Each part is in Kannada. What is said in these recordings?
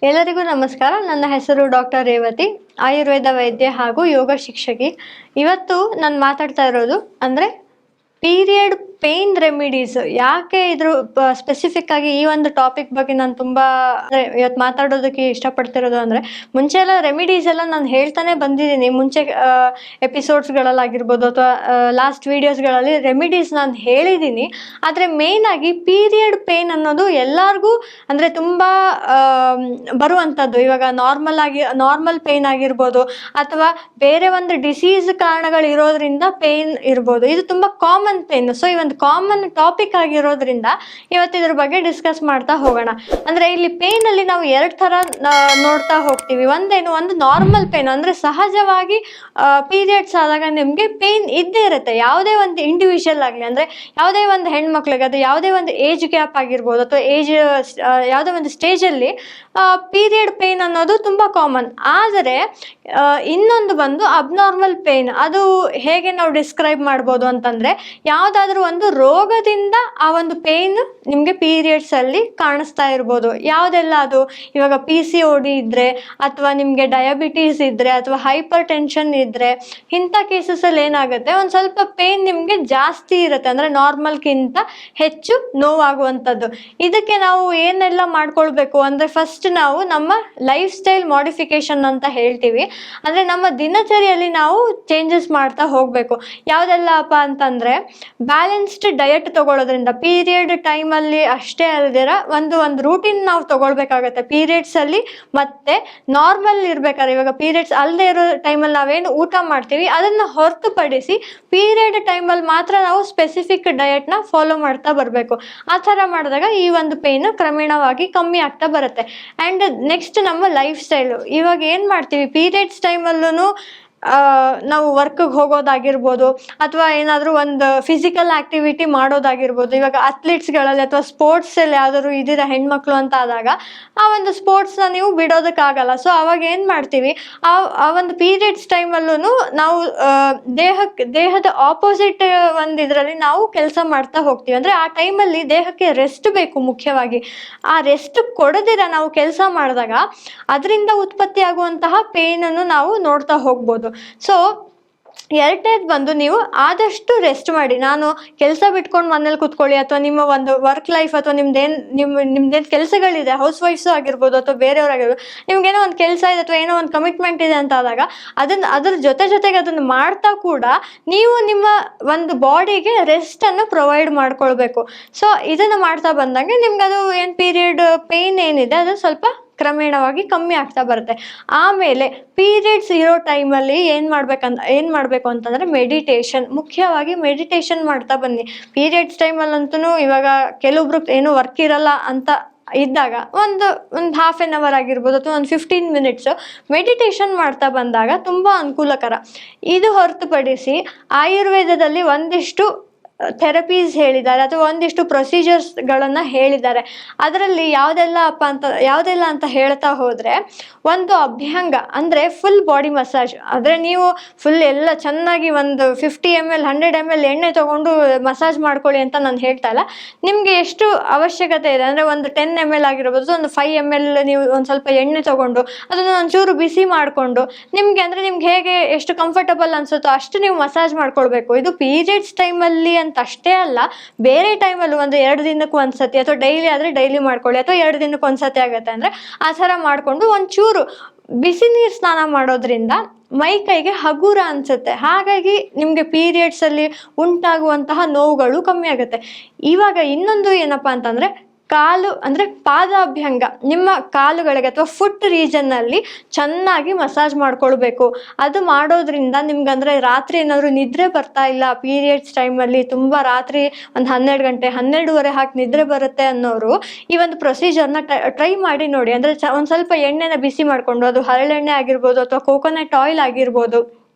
ಎಲ್ಲರಿಗೂ ನಮಸ್ಕಾರ. ನನ್ನ ಹೆಸರು ಡಾಕ್ಟರ್ ರೇವತಿ, ಆಯುರ್ವೇದ ವೈದ್ಯ ಹಾಗೂ ಯೋಗ ಶಿಕ್ಷಕಿ. ಇವತ್ತು ನಾನು ಮಾತಾಡ್ತಾ ಇರೋದು ಅಂದರೆ ಪೀರಿಯಡ್ ಪೇನ್ ರೆಮಿಡೀಸ್. ಯಾಕೆ ಇದ್ರ ಸ್ಪೆಸಿಫಿಕ್ ಆಗಿ ಈ ಒಂದು ಟಾಪಿಕ್ ಬಗ್ಗೆ ನಾನು ತುಂಬ ಇವತ್ತು ಮಾತಾಡೋದಕ್ಕೆ ಇಷ್ಟಪಡ್ತಿರೋದು ಅಂದರೆ, ಮುಂಚೆ ಎಲ್ಲ ರೆಮಿಡೀಸ್ ಎಲ್ಲ ನಾನು ಹೇಳ್ತಾನೆ ಬಂದಿದ್ದೀನಿ. ಮುಂಚೆ ಎಪಿಸೋಡ್ಸ್ಗಳಲ್ಲಾಗಿರ್ಬೋದು ಅಥವಾ ಲಾಸ್ಟ್ ವೀಡಿಯೋಸ್ಗಳಲ್ಲಿ ರೆಮಿಡೀಸ್ ನಾನು ಹೇಳಿದ್ದೀನಿ. ಆದರೆ ಮೇಯ್ನ್ ಆಗಿ ಪೀರಿಯಡ್ ಪೇನ್ ಅನ್ನೋದು ಎಲ್ಲರಿಗೂ ಅಂದರೆ ತುಂಬ ಬರುವಂಥದ್ದು. ಇವಾಗ ನಾರ್ಮಲ್ ಪೇನ್ ಆಗಿರ್ಬೋದು ಅಥವಾ ಬೇರೆ ಒಂದು ಡಿಸೀಸ್ ಕಾರಣಗಳಿರೋದ್ರಿಂದ ಪೇನ್ ಇರ್ಬೋದು. ಇದು ತುಂಬ ಕಾಮನ್ ಪೇನ್. ಸೊ ಈ ಒಂದು ಕಾಮನ್ ಟಾಪಿಕ್ ಆಗಿರೋದ್ರಿಂದ ಇವತ್ತು ಇದ್ರ ಬಗ್ಗೆ ಡಿಸ್ಕಸ್ ಮಾಡ್ತಾ ಹೋಗೋಣ. ಅಂದ್ರೆ ಇಲ್ಲಿ ಪೇನ್ ಅಲ್ಲಿ ನಾವು ಎರಡು ತರ ನೋಡ್ತಾ ಹೋಗ್ತೀವಿ. ಒಂದು ನಾರ್ಮಲ್ ಪೇನ್ ಅಂದ್ರೆ ಸಹಜವಾಗಿ ಪೀರಿಯಡ್ಸ್ ಆದಾಗ ನಿಮ್ಗೆ ಪೇನ್ ಇದ್ದೇ ಇರುತ್ತೆ. ಯಾವುದೇ ಒಂದು ಇಂಡಿವಿಜುವಲ್ ಆಗಲಿ, ಅಂದ್ರೆ ಯಾವುದೇ ಒಂದು ಹೆಣ್ಮಕ್ಳಿಗೆ ಅದು ಯಾವುದೇ ಒಂದು ಏಜ್ ಗ್ಯಾಪ್ ಆಗಿರ್ಬೋದು ಅಥವಾ ಯಾವುದೇ ಒಂದು ಸ್ಟೇಜಲ್ಲಿ ಪೀರಿಯಡ್ ಪೇನ್ ಅನ್ನೋದು ತುಂಬ ಕಾಮನ್. ಆದರೆ ಇನ್ನೊಂದು ಬಂದು ಅಬ್ನಾರ್ಮಲ್ ಪೇನ್. ಅದು ಹೇಗೆ ನಾವು ಡಿಸ್ಕ್ರೈಬ್ ಮಾಡ್ಬೋದು ಅಂತಂದರೆ, ಯಾವುದಾದ್ರೂ ಒಂದು ರೋಗದಿಂದ ಆ ಒಂದು ಪೇನ್ ನಿಮಗೆ ಪೀರಿಯಡ್ಸಲ್ಲಿ ಕಾಣಿಸ್ತಾ ಇರ್ಬೋದು. ಯಾವುದೆಲ್ಲ ಅದು, ಇವಾಗ PCOD ಇದ್ದರೆ ಅಥವಾ ನಿಮಗೆ ಡಯಾಬಿಟೀಸ್ ಇದ್ದರೆ ಅಥವಾ ಹೈಪರ್ ಟೆನ್ಷನ್ ಇದ್ದರೆ, ಇಂಥ ಕೇಸಸಲ್ಲಿ ಏನಾಗುತ್ತೆ, ಒಂದು ಸ್ವಲ್ಪ ಪೇನ್ ನಿಮಗೆ ಜಾಸ್ತಿ ಇರುತ್ತೆ, ಅಂದರೆ ನಾರ್ಮಲ್ಗಿಂತ ಹೆಚ್ಚು ನೋವಾಗುವಂಥದ್ದು. ಇದಕ್ಕೆ ನಾವು ಏನೆಲ್ಲ ಮಾಡ್ಕೊಳ್ಬೇಕು ಅಂದರೆ, ಫಸ್ಟ್ ನಾವು ನಮ್ಮ ಲೈಫ್ ಸ್ಟೈಲ್ ಮಾಡಿಫಿಕೇಶನ್ ಅಂತ ಹೇಳ್ತೀವಿ. ಅಂದರೆ ನಮ್ಮ ದಿನಚರಿಯಲ್ಲಿ ನಾವು ಚೇಂಜಸ್ ಮಾಡ್ತಾ ಹೋಗಬೇಕು. ಯಾವುದೆಲ್ಲಪ್ಪ ಅಂತಂದರೆ, ಬ್ಯಾಲೆನ್ಸ್ಡ್ ಡಯಟ್ ತಗೊಳ್ಳೋದ್ರಿಂದ ಪೀರಿಯಡ್ ಟೈಮಲ್ಲಿ ಅಷ್ಟೇ ಅಲ್ಲದಿರ ಒಂದು ರೂಟೀನ್ ನಾವು ತಗೊಳ್ಬೇಕಾಗತ್ತೆ ಪೀರಿಯಡ್ಸಲ್ಲಿ. ಮತ್ತು ನಾರ್ಮಲ್ ಇರಬೇಕಾದ್ರೆ, ಇವಾಗ ಪೀರಿಯಡ್ಸ್ ಅಲ್ಲದೆ ಇರೋ ಟೈಮಲ್ಲಿ ನಾವೇನು ಊಟ ಮಾಡ್ತೀವಿ ಅದನ್ನು ಹೊರತುಪಡಿಸಿ ಪೀರಿಯಡ್ ಟೈಮಲ್ಲಿ ಮಾತ್ರ ನಾವು ಸ್ಪೆಸಿಫಿಕ್ ಡಯಟ್ನ ಫಾಲೋ ಮಾಡ್ತಾ ಬರಬೇಕು. ಆ ಥರ ಮಾಡಿದಾಗ ಈ ಒಂದು ಪೇನು ಕ್ರಮೇಣವಾಗಿ ಕಮ್ಮಿ ಆಗ್ತಾ ಬರುತ್ತೆ. ಆ್ಯಂಡ್ ನೆಕ್ಸ್ಟ್ ನಮ್ಮ ಲೈಫ್ ಸ್ಟೈಲು. ಇವಾಗ ಏನು ಮಾಡ್ತೀವಿ, ಪೀರಿಯಡ್ಸ್ ಟೈಮಲ್ಲೂ ನಾವು ವರ್ಕ್ಗೆ ಹೋಗೋದಾಗಿರ್ಬೋದು ಅಥವಾ ಏನಾದರೂ ಒಂದು ಫಿಸಿಕಲ್ ಆ್ಯಕ್ಟಿವಿಟಿ ಮಾಡೋದಾಗಿರ್ಬೋದು. ಇವಾಗ ಅಥ್ಲೀಟ್ಸ್ಗಳಲ್ಲಿ ಅಥವಾ ಸ್ಪೋರ್ಟ್ಸಲ್ಲಿ ಯಾವ್ದಾದ್ರು ಇದ್ದೀರ ಹೆಣ್ಮಕ್ಳು ಅಂತ ಆದಾಗ ಆ ಒಂದು ಸ್ಪೋರ್ಟ್ಸ್ನ ನೀವು ಬಿಡೋದಕ್ಕಾಗಲ್ಲ. ಸೊ ಅವಾಗ ಏನು ಮಾಡ್ತೀವಿ, ಆ ಒಂದು ಪೀರಿಯಡ್ಸ್ ಟೈಮಲ್ಲೂ ನಾವು ದೇಹದ ಆಪೋಸಿಟ್ ಒಂದು ಇದರಲ್ಲಿ ನಾವು ಕೆಲಸ ಮಾಡ್ತಾ ಹೋಗ್ತೀವಿ. ಅಂದರೆ ಆ ಟೈಮಲ್ಲಿ ದೇಹಕ್ಕೆ ರೆಸ್ಟ್ ಬೇಕು ಮುಖ್ಯವಾಗಿ. ಆ ರೆಸ್ಟ್ ಕೊಡದಿರ ನಾವು ಕೆಲಸ ಮಾಡಿದಾಗ ಅದರಿಂದ ಉತ್ಪತ್ತಿ ಆಗುವಂತಹ ಪೇನನ್ನು ನಾವು ನೋಡ್ತಾ ಹೋಗ್ಬೋದು. ಸೊ ಎರಡನೇದು ಬಂದು, ನೀವು ಆದಷ್ಟು ರೆಸ್ಟ್ ಮಾಡಿ. ನಾನು ಕೆಲಸ ಬಿಟ್ಕೊಂಡು ಮನೇಲಿ ಕೂತ್ಕೊಳ್ಳಿ ಅಥವಾ ನಿಮ್ಮ ಒಂದು ವರ್ಕ್ ಲೈಫ್ ಅಥವಾ ನಿಮ್ದೇನು ಕೆಲಸಗಳಿದೆ, ಹೌಸ್ ವೈಫ್ಸು ಆಗಿರ್ಬೋದು ಅಥವಾ ಬೇರೆಯವರಾಗಿರ್ಬೋದು, ನಿಮ್ಗೇನೋ ಒಂದು ಕೆಲಸ ಇದೆ ಅಥವಾ ಏನೋ ಒಂದು ಕಮಿಟ್ಮೆಂಟ್ ಇದೆ ಅಂತ ಆದಾಗ ಅದ್ರ ಜೊತೆಗೆ ಅದನ್ನು ಮಾಡ್ತಾ ಕೂಡ ನೀವು ನಿಮ್ಮ ಒಂದು ಬಾಡಿಗೆ ರೆಸ್ಟನ್ನು ಪ್ರೊವೈಡ್ ಮಾಡ್ಕೊಳ್ಬೇಕು. ಸೊ ಇದನ್ನು ಮಾಡ್ತಾ ಬಂದಂಗೆ ನಿಮ್ಗೆ ಅದು ಏನು ಪೀರಿಯಡ್ ಪೇನ್ ಏನಿದೆ ಅದು ಸ್ವಲ್ಪ ಕ್ರಮೇಣವಾಗಿ ಕಮ್ಮಿ ಆಗ್ತಾ ಬರುತ್ತೆ. ಆಮೇಲೆ ಪೀರಿಯಡ್ಸ್ ಇರೋ ಟೈಮಲ್ಲಿ ಏನು ಮಾಡಬೇಕು ಅಂತಂದರೆ, ಮೆಡಿಟೇಷನ್. ಮುಖ್ಯವಾಗಿ ಮೆಡಿಟೇಷನ್ ಮಾಡ್ತಾ ಬನ್ನಿ. ಪೀರಿಯಡ್ಸ್ ಟೈಮಲ್ಲಂತೂ ಇವಾಗ ಕೆಲವೊಬ್ರು ಏನೂ ವರ್ಕ್ ಇರಲ್ಲ ಅಂತ ಇದ್ದಾಗ ಒಂದು ಹಾಫ್ ಆನ್ ಅವರ್ ಆಗಿರ್ಬೋದು ಅಥವಾ ಒಂದು 15 ಮಿನಿಟ್ಸು ಮೆಡಿಟೇಷನ್ ಮಾಡ್ತಾ ಬಂದಾಗ ತುಂಬ ಅನುಕೂಲಕರ. ಇದು ಹೊರತುಪಡಿಸಿ ಆಯುರ್ವೇದದಲ್ಲಿ ಒಂದಿಷ್ಟು ಥೆರಪೀಸ್ ಹೇಳಿದ್ದಾರೆ ಅಥವಾ ಒಂದಿಷ್ಟು ಪ್ರೊಸೀಜರ್ಸ್ಗಳನ್ನು ಹೇಳಿದ್ದಾರೆ. ಅದರಲ್ಲಿ ಯಾವುದೆಲ್ಲ ಅಂತ ಹೇಳ್ತಾ ಹೋದರೆ, ಒಂದು ಅಭ್ಯಂಗ ಅಂದರೆ ಫುಲ್ ಬಾಡಿ ಮಸಾಜ್. ಅಂದರೆ ನೀವು ಫುಲ್ ಎಲ್ಲ ಚೆನ್ನಾಗಿ ಒಂದು 50 ml 100 ml ಎಣ್ಣೆ ತೊಗೊಂಡು ಮಸಾಜ್ ಮಾಡ್ಕೊಳ್ಳಿ ಅಂತ ನಾನು ಹೇಳ್ತಾ ಇಲ್ಲ. ನಿಮಗೆ ಎಷ್ಟು ಅವಶ್ಯಕತೆ ಇದೆ ಅಂದರೆ ಒಂದು 10 ml ಆಗಿರ್ಬೋದು, ಒಂದು 5 ml ನೀವು ಒಂದು ಸ್ವಲ್ಪ ಎಣ್ಣೆ ತೊಗೊಂಡು ಅದನ್ನು ಒಂಚೂರು ಬಿಸಿ ಮಾಡಿಕೊಂಡು ನಿಮಗೆ ಹೇಗೆ ಎಷ್ಟು ಕಂಫರ್ಟಬಲ್ ಅನಿಸುತ್ತೋ ಅಷ್ಟು ನೀವು ಮಸಾಜ್ ಮಾಡ್ಕೊಳ್ಬೇಕು. ಇದು ಪೀರಿಯಡ್ಸ್ ಟೈಮಲ್ಲಿ ಅಂತ ಅಷ್ಟೇ ಅಲ್ಲ, ಬೇರೆ ಟೈಮಲ್ಲೂ ಒಂದು 2 ದಿನಕ್ಕೆ ಒಂದ್ಸತಿ ಅಥವಾ ಡೈಲಿ ಆದರೆ ಡೈಲಿ ಮಾಡ್ಕೊಳ್ಳಿ ಅಥವಾ 2 ದಿನಕ್ಕೆ ಒಂದ್ಸತಿ ಆಗುತ್ತೆ ಅಂದರೆ ಆ ಥರ ಮಾಡಿಕೊಂಡು ಒಂಚೂರು ಬಿಸಿ ನೀರು ಸ್ನಾನ ಮಾಡೋದ್ರಿಂದ ಮೈ ಕೈಗೆ ಹಗುರ ಅನಿಸುತ್ತೆ. ಹಾಗಾಗಿ ನಿಮಗೆ ಪೀರಿಯಡ್ಸಲ್ಲಿ ಉಂಟಾಗುವಂತಹ ನೋವುಗಳು ಕಮ್ಮಿ ಆಗುತ್ತೆ. ಇವಾಗ ಇನ್ನೊಂದು ಏನಪ್ಪ ಅಂತಂದರೆ, ಕಾಲು ಅಂದರೆ ಪಾದಾಭ್ಯಂಗ. ನಿಮ್ಮ ಕಾಲುಗಳಿಗೆ ಅಥವಾ ಫುಟ್ ರೀಜನ್ನಲ್ಲಿ ಚೆನ್ನಾಗಿ ಮಸಾಜ್ ಮಾಡ್ಕೊಳ್ಬೇಕು. ಅದು ಮಾಡೋದ್ರಿಂದ ನಿಮ್ಗಂದರೆ ರಾತ್ರಿ ಏನಾದರೂ ನಿದ್ರೆ ಬರ್ತಾ ಇಲ್ಲ ಪೀರಿಯಡ್ಸ್ ಟೈಮಲ್ಲಿ, ತುಂಬ ರಾತ್ರಿ ಒಂದು 12 ಗಂಟೆ 12:30 ಹಾಕಿ ನಿದ್ರೆ ಬರುತ್ತೆ ಅನ್ನೋರು ಈ ಒಂದು ಪ್ರೊಸೀಜರ್ನ ಟ್ರೈ ಮಾಡಿ ನೋಡಿ. ಅಂದರೆ ಒಂದು ಸ್ವಲ್ಪ ಎಣ್ಣೆನ ಬಿಸಿ ಮಾಡಿಕೊಂಡು, ಅದು ಹರಳೆಣ್ಣೆ ಆಗಿರ್ಬೋದು ಅಥವಾ ಕೋಕೋನಟ್ ಆಯಿಲ್ ಆಗಿರ್ಬೋದು,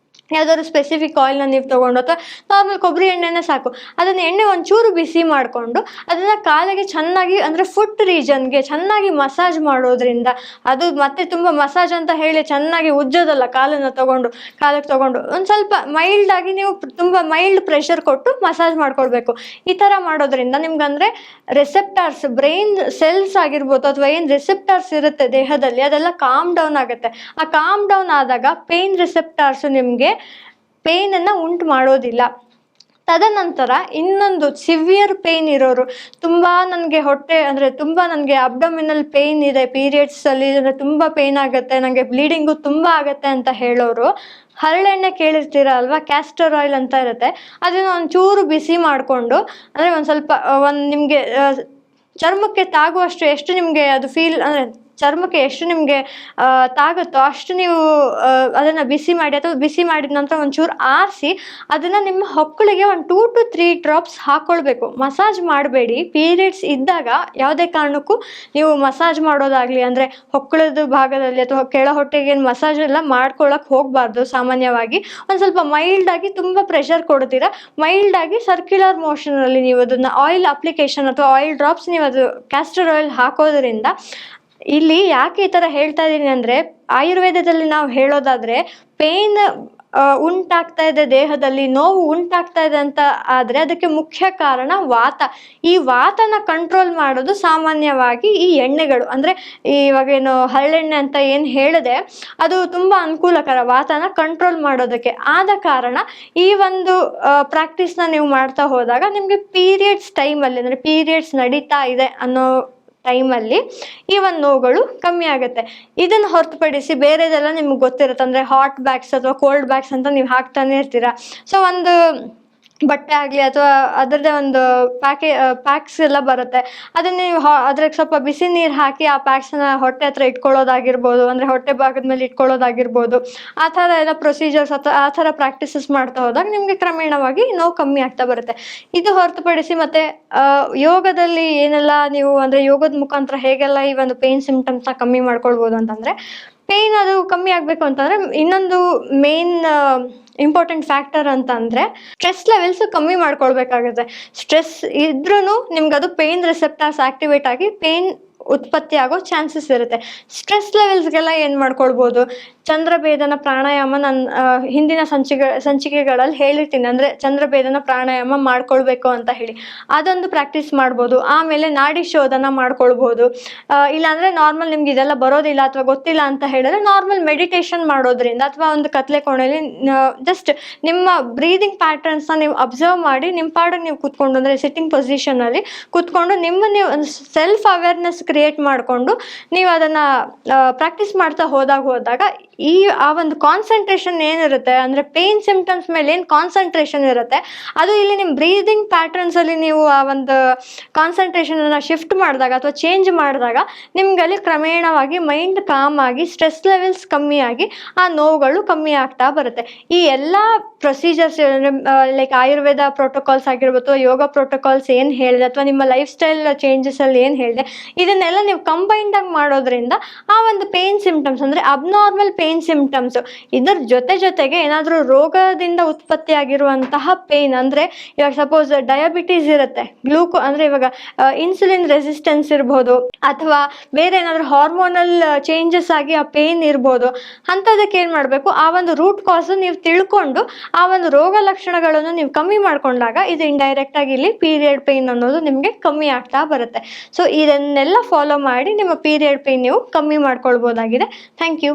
ಯಾವ್ದಾದ್ರು ಸ್ಪೆಸಿಫಿಕ್ ಆಯಿಲ್ನ ನೀವು ತೊಗೊಂಡು ಅಥವಾ ನಾರ್ಮಲ್ ಕೊಬ್ಬರಿ ಎಣ್ಣೆನೇ ಸಾಕು, ಅದನ್ನು ಎಣ್ಣೆ ಒಂಚೂರು ಬಿಸಿ ಮಾಡಿಕೊಂಡು ಅದನ್ನು ಕಾಲಿಗೆ ಚೆನ್ನಾಗಿ ಅಂದರೆ ಫುಟ್ ರೀಜನ್ಗೆ ಚೆನ್ನಾಗಿ ಮಸಾಜ್ ಮಾಡೋದ್ರಿಂದ, ಅದು ಮತ್ತೆ ತುಂಬ ಮಸಾಜ್ ಅಂತ ಹೇಳಿ ಚೆನ್ನಾಗಿ ಉಜ್ಜೋದಲ್ಲ, ಕಾಲಿಗೆ ತೊಗೊಂಡು ಒಂದು ಸ್ವಲ್ಪ ಮೈಲ್ಡಾಗಿ ನೀವು ತುಂಬ ಮೈಲ್ಡ್ ಪ್ರೆಷರ್ ಕೊಟ್ಟು ಮಸಾಜ್ ಮಾಡ್ಕೊಳ್ಬೇಕು. ಈ ಥರ ಮಾಡೋದ್ರಿಂದ ನಿಮ್ಗಂದರೆ ರೆಸೆಪ್ಟಾರ್ಸ್, ಬ್ರೈನ್ ಸೆಲ್ಸ್ ಆಗಿರ್ಬೋದು ಅಥವಾ ಏನು ರೆಸೆಪ್ಟಾರ್ಸ್ ಇರುತ್ತೆ ದೇಹದಲ್ಲಿ ಅದೆಲ್ಲ ಕಾಮ್ ಡೌನ್ ಆಗುತ್ತೆ. ಆ ಕಾಮ್ ಡೌನ್ ಆದಾಗ ಪೇನ್ ರೆಸೆಪ್ಟಾರ್ಸು ನಿಮಗೆ ಪೇನನ್ನು ಉಂಟು ಮಾಡೋದಿಲ್ಲ. ತದನಂತರ ಇನ್ನೊಂದು ಸಿವಿಯರ್ ಪೇಯ್ನ್ ಇರೋರು, ತುಂಬ ನನಗೆ ಹೊಟ್ಟೆ ಅಂದರೆ ತುಂಬ ನನಗೆ ಅಬ್ಡಮಿನಲ್ ಪೇಯ್ನ್ ಇದೆ, ಪೀರಿಯಡ್ಸಲ್ಲಿ ಅಂದರೆ ತುಂಬ ಪೇಯ್ನ್ ಆಗುತ್ತೆ, ನನಗೆ ಬ್ಲೀಡಿಂಗು ತುಂಬ ಆಗುತ್ತೆ ಅಂತ ಹೇಳೋರು ಹರಳೆಣ್ಣೆ ಕೇಳಿರ್ತೀರ ಅಲ್ವಾ, ಕ್ಯಾಸ್ಟರ್ ಆಯಿಲ್ ಅಂತ ಇರುತ್ತೆ, ಅದನ್ನು ಒಂಚೂರು ಬಿಸಿ ಮಾಡಿಕೊಂಡು ಅಂದರೆ ಒಂದು ಸ್ವಲ್ಪ ನಿಮಗೆ ಚರ್ಮಕ್ಕೆ ತಾಗುವಷ್ಟು ಎಷ್ಟು ನಿಮಗೆ ಅದು ಫೀಲ್ ಅಂದರೆ ಚರ್ಮಕ್ಕೆ ಎಷ್ಟು ನಿಮಗೆ ತಾಗುತ್ತೋ ಅಷ್ಟು ನೀವು ಅದನ್ನು ಬಿಸಿ ಮಾಡಿ ಅಥವಾ ಬಿಸಿ ಮಾಡಿದ ನಂತರ ಒಂಚೂರು ಆರಿಸಿ ಅದನ್ನು ನಿಮ್ಮ ಹೊಕ್ಕಳಿಗೆ ಒಂದು 2 to 3 ಡ್ರಾಪ್ಸ್ ಹಾಕ್ಕೊಳ್ಬೇಕು. ಮಸಾಜ್ ಮಾಡಬೇಡಿ. ಪೀರಿಯಡ್ಸ್ ಇದ್ದಾಗ ಯಾವುದೇ ಕಾರಣಕ್ಕೂ ನೀವು ಮಸಾಜ್ ಮಾಡೋದಾಗಲಿ ಅಂದರೆ ಹೊಕ್ಕಳದ ಭಾಗದಲ್ಲಿ ಅಥವಾ ಕೆಳ ಹೊಟ್ಟೆಗೆ ಮಸಾಜ್ ಎಲ್ಲ ಮಾಡ್ಕೊಳ್ಳೋಕೆ ಹೋಗಬಾರ್ದು. ಸಾಮಾನ್ಯವಾಗಿ ಒಂದು ಸ್ವಲ್ಪ ಮೈಲ್ಡಾಗಿ ತುಂಬ ಪ್ರೆಷರ್ ಕೊಡ್ತೀರಾ, ಮೈಲ್ಡಾಗಿ ಸರ್ಕ್ಯುಲರ್ ಮೋಷನಲ್ಲಿ ನೀವು ಅದನ್ನು ಆಯಿಲ್ ಅಪ್ಲಿಕೇಶನ್ ಅಥವಾ ಆಯಿಲ್ ಡ್ರಾಪ್ಸ್ ನೀವು ಅದು ಕ್ಯಾಸ್ಟರ್ ಆಯಿಲ್ ಹಾಕೋದ್ರಿಂದ, ಇಲ್ಲಿ ಯಾಕೆ ಈ ಥರ ಹೇಳ್ತಾ ಇದ್ದೀನಿ ಅಂದರೆ ಆಯುರ್ವೇದದಲ್ಲಿ ನಾವು ಹೇಳೋದಾದರೆ ಪೇಯ್ನ್ ಉಂಟಾಗ್ತಾ ಇದೆ, ದೇಹದಲ್ಲಿ ನೋವು ಉಂಟಾಗ್ತಾ ಇದೆ ಅಂತ ಆದರೆ ಅದಕ್ಕೆ ಮುಖ್ಯ ಕಾರಣ ವಾತ. ಈ ವಾತನ ಕಂಟ್ರೋಲ್ ಮಾಡೋದು ಸಾಮಾನ್ಯವಾಗಿ ಈ ಎಣ್ಣೆಗಳು, ಅಂದರೆ ಇವಾಗೇನು ಹರಳೆಣ್ಣೆ ಅಂತ ಏನು ಹೇಳಿದೆ ಅದು ತುಂಬ ಅನುಕೂಲಕರ ವಾತನ ಕಂಟ್ರೋಲ್ ಮಾಡೋದಕ್ಕೆ. ಆದ ಕಾರಣ ಈ ಒಂದು ಪ್ರಾಕ್ಟೀಸ್ನ ನೀವು ಮಾಡ್ತಾ ಹೋದಾಗ ನಿಮಗೆ ಪೀರಿಯಡ್ಸ್ ಟೈಮಲ್ಲಿ ಅಂದರೆ ಪೀರಿಯಡ್ಸ್ ನಡೀತಾ ಇದೆ ಅನ್ನೋ ಟೈಮಲ್ಲಿ ಈ ಒಂದು ನೋವುಗಳು ಕಮ್ಮಿ ಆಗುತ್ತೆ. ಇದನ್ನು ಹೊರತುಪಡಿಸಿ ಬೇರೆದೆಲ್ಲ ನಿಮ್ಗೆ ಗೊತ್ತಿರುತ್ತೆ, ಅಂದರೆ ಹಾಟ್ ಬ್ಯಾಗ್ಸ್ ಅಥವಾ ಕೋಲ್ಡ್ ಬ್ಯಾಗ್ಸ್ ಅಂತ ನೀವು ಹಾಕ್ತಾನೆ ಇರ್ತೀರ. ಸೊ ಒಂದು ಬಟ್ಟೆ ಆಗಲಿ ಅಥವಾ ಅದರದ್ದೇ ಒಂದು ಪ್ಯಾಕ್ಸ್ ಎಲ್ಲ ಬರುತ್ತೆ, ಅದನ್ನು ನೀವು ಅದ್ರಾಗ ಸ್ವಲ್ಪ ಬಿಸಿ ನೀರು ಹಾಕಿ ಆ ಪ್ಯಾಕ್ಸನ್ನ ಹೊಟ್ಟೆ ಹತ್ರ ಇಟ್ಕೊಳ್ಳೋದಾಗಿರ್ಬೋದು, ಅಂದರೆ ಹೊಟ್ಟೆ ಭಾಗದ ಮೇಲೆ ಇಟ್ಕೊಳ್ಳೋದಾಗಿರ್ಬೋದು, ಆ ಥರ ಎಲ್ಲ ಪ್ರೊಸೀಜರ್ಸ್ ಅಥವಾ ಆ ಥರ ಪ್ರಾಕ್ಟೀಸಸ್ ಮಾಡ್ತಾ ಹೋದಾಗ ನಿಮಗೆ ಕ್ರಮೇಣವಾಗಿ ನೋವು ಕಮ್ಮಿ ಆಗ್ತಾ ಬರುತ್ತೆ. ಇದು ಹೊರತುಪಡಿಸಿ ಮತ್ತು ಯೋಗದಲ್ಲಿ ಏನೆಲ್ಲ ನೀವು ಅಂದರೆ ಯೋಗದ ಮುಖಾಂತರ ಹೇಗೆಲ್ಲ ಈ ಒಂದು ಪೇಯ್ನ್ ಸಿಂಪ್ಟಮ್ಸ್ನ ಕಮ್ಮಿ ಮಾಡ್ಕೊಳ್ಬೋದು ಅಂತಂದರೆ, ಪೇಯ್ನ್ ಅದು ಕಮ್ಮಿ ಆಗಬೇಕು ಅಂತಂದರೆ ಇನ್ನೊಂದು ಮೇನ್ ಇಂಪಾರ್ಟೆಂಟ್ ಫ್ಯಾಕ್ಟರ್ ಅಂತಂದರೆ ಸ್ಟ್ರೆಸ್ ಲೆವೆಲ್ಸು ಕಮ್ಮಿ ಮಾಡ್ಕೊಳ್ಬೇಕಾಗುತ್ತೆ. ಸ್ಟ್ರೆಸ್ ಇದ್ರೂ ನಿಮ್ಗೆ ಅದು ಪೇಯ್ನ್ ರಿಸೆಪ್ಟಾರ್ಸ್ ಆ್ಯಕ್ಟಿವೇಟ್ ಆಗಿ ಪೇಯ್ನ್ ಉತ್ಪತ್ತಿ ಆಗೋ ಚಾನ್ಸಸ್ ಇರುತ್ತೆ. ಸ್ಟ್ರೆಸ್ ಲೆವೆಲ್ಸ್ಗೆಲ್ಲ ಏನು ಮಾಡ್ಕೊಳ್ಬೋದು, ಚಂದ್ರಭೇದನ ಪ್ರಾಣಾಯಾಮ ನನ್ನ ಹಿಂದಿನ ಸಂಚಿಕೆಗಳಲ್ಲಿ ಹೇಳಿರ್ತೀನಿ, ಅಂದರೆ ಚಂದ್ರಭೇದನ ಪ್ರಾಣಾಯಾಮ ಮಾಡ್ಕೊಳ್ಬೇಕು ಅಂತ ಹೇಳಿ ಅದೊಂದು ಪ್ರಾಕ್ಟೀಸ್ ಮಾಡ್ಬೋದು. ಆಮೇಲೆ ನಾಡಿ ಶೋಧನ ಮಾಡ್ಕೊಳ್ಬೋದು. ಇಲ್ಲಾಂದರೆ ನಾರ್ಮಲ್ ನಿಮ್ಗೆ ಇದೆಲ್ಲ ಬರೋದಿಲ್ಲ ಅಥವಾ ಗೊತ್ತಿಲ್ಲ ಅಂತ ಹೇಳಿದ್ರೆ ನಾರ್ಮಲ್ ಮೆಡಿಟೇಷನ್ ಮಾಡೋದ್ರಿಂದ ಅಥವಾ ಒಂದು ಕತ್ಲೆ ಕೋಣೆಯಲ್ಲಿ ಜಸ್ಟ್ ನಿಮ್ಮ ಬ್ರೀದಿಂಗ್ ಪ್ಯಾಟರ್ನ್ಸ್ನ ನೀವು ಅಬ್ಸರ್ವ್ ಮಾಡಿ ನಿಮ್ಮ ಪಾಡಿಗೆ ನೀವು ಕೂತ್ಕೊಂಡು, ಅಂದರೆ ಸಿಟ್ಟಿಂಗ್ ಪೊಸಿಷನಲ್ಲಿ ಕೂತ್ಕೊಂಡು ನೀವು ಸೆಲ್ಫ್ ಅವೇರ್ನೆಸ್ ಕ್ರಿಯೇಟ್ ಮಾಡಿಕೊಂಡು ನೀವು ಅದನ್ನು ಪ್ರಾಕ್ಟೀಸ್ ಮಾಡ್ತಾ ಹೋದಾಗ ಆ ಒಂದು ಕಾನ್ಸಂಟ್ರೇಷನ್ ಏನಿರುತ್ತೆ, ಅಂದರೆ ಪೇಯ್ನ್ ಸಿಂಪ್ಟಮ್ಸ್ ಮೇಲೆ ಏನು ಕಾನ್ಸಂಟ್ರೇಷನ್ ಇರುತ್ತೆ ಅದು ಇಲ್ಲಿ ನಿಮ್ಮ ಬ್ರೀದಿಂಗ್ ಪ್ಯಾಟರ್ನ್ಸಲ್ಲಿ ನೀವು ಆ ಒಂದು ಕಾನ್ಸಂಟ್ರೇಷನನ್ನು ಶಿಫ್ಟ್ ಮಾಡಿದಾಗ ಅಥವಾ ಚೇಂಜ್ ಮಾಡಿದಾಗ ನಿಮ್ಗಲ್ಲಿ ಕ್ರಮೇಣವಾಗಿ ಮೈಂಡ್ ಕಾಮ್ ಆಗಿ ಸ್ಟ್ರೆಸ್ ಲೆವೆಲ್ಸ್ ಕಮ್ಮಿ ಆಗಿ ಆ ನೋವುಗಳು ಕಮ್ಮಿ ಆಗ್ತಾ ಬರುತ್ತೆ. ಈ ಎಲ್ಲ ಪ್ರೊಸೀಜರ್ಸ್ ಲೈಕ್ ಆಯುರ್ವೇದ ಪ್ರೋಟೋಕಾಲ್ಸ್ ಆಗಿರ್ಬೋದು, ಯೋಗ ಪ್ರೋಟೋಕಾಲ್ಸ್ ಏನು ಹೇಳಿದೆ ಅಥವಾ ನಿಮ್ಮ ಲೈಫ್ ಸ್ಟೈಲ್ ಚೇಂಜಸಲ್ಲಿ ಏನು ಹೇಳಿದೆ, ಇದನ್ನೆಲ್ಲ ನೀವು ಕಂಬೈಂಡಾಗಿ ಮಾಡೋದ್ರಿಂದ ಆ ಒಂದು ಪೇಯ್ನ್ ಸಿಂಪ್ಟಮ್ಸ್ ಅಂದರೆ ಅಬ್ನಾರ್ಮಲ್ ಪೇಯ್ನ್ ಸಿಂಪ್ಟಮ್ಸು ಇದರ ಜೊತೆಗೆ ಏನಾದರೂ ರೋಗದಿಂದ ಉತ್ಪತ್ತಿ ಆಗಿರುವಂತಹ ಪೇಯ್ನ್, ಅಂದರೆ ಇವಾಗ ಸಪೋಸ್ ಡಯಾಬಿಟೀಸ್ ಇರುತ್ತೆ, ಅಂದರೆ ಇವಾಗ ಇನ್ಸುಲಿನ್ ರೆಸಿಸ್ಟೆನ್ಸ್ ಇರ್ಬೋದು ಅಥವಾ ಬೇರೆ ಏನಾದರೂ ಹಾರ್ಮೋನಲ್ ಚೇಂಜಸ್ ಆಗಿ ಆ ಪೇಯ್ನ್ ಇರ್ಬೋದು, ಅಂಥದಕ್ಕೆ ಏನು ಮಾಡಬೇಕು, ಆ ಒಂದು ರೂಟ್ ಕಾಸು ನೀವು ತಿಳ್ಕೊಂಡು ಆ ಒಂದು ರೋಗ ಲಕ್ಷಣಗಳನ್ನು ನೀವು ಕಮ್ಮಿ ಮಾಡಿಕೊಂಡಾಗ ಇದು ಇಂಡೈರೆಕ್ಟಾಗಿ ಇಲ್ಲಿ ಪೀರಿಯಡ್ ಪೇಯ್ನ್ ಅನ್ನೋದು ನಿಮಗೆ ಕಮ್ಮಿ ಆಗ್ತಾ ಬರುತ್ತೆ. ಸೊ ಇದನ್ನೆಲ್ಲ ಫಾಲೋ ಮಾಡಿ ನಿಮ್ಮ ಪೀರಿಯಡ್ ಪೇಯ್ನ್ ನೀವು ಕಮ್ಮಿ ಮಾಡ್ಕೊಳ್ಬೋದಾಗಿದೆ. Thank you.